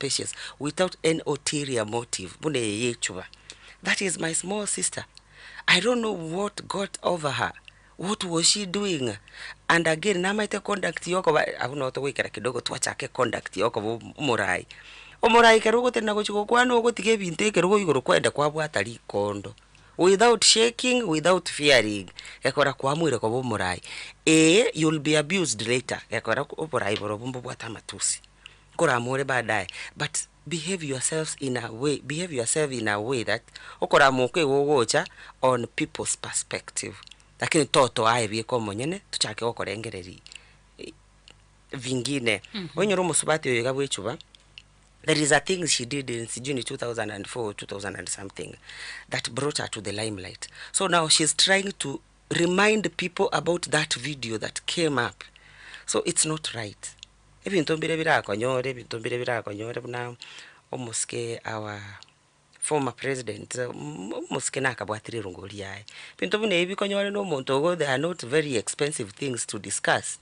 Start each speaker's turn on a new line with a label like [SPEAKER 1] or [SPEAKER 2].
[SPEAKER 1] patience without any ulterior motive. That is my small sister. I don't know what got over her. What was she doing? And again, namaite conduct yoko abuno to wikara kidogo twachake conduct yoko umurai. Umurai kerugo tena gochiko kwano ogotige binte kerugo igoro kwenda kwabwata likondo. Without shaking, without fearing. Ekora kwamwire ko umurai. You'll be abused later. Ekora umurai borobumbo bwata matusi. Kora amore baadaye. But behave yourself in a way that okora moke wogocha on people's perspective. Lakini toto aye komo nyene tuchake okorengereri vingine onyoro musubati yoga bwechuba. There is a thing she did in June 2004 2000 and something that brought her to the limelight. So now she's trying to remind people about that video that came up. So it's not right. Ebintu mbire birako na omuske our former president muske nakabwatire rungoli yae. Bintu bune ebikonyore no muntu ogo, they are not very expensive things to discuss.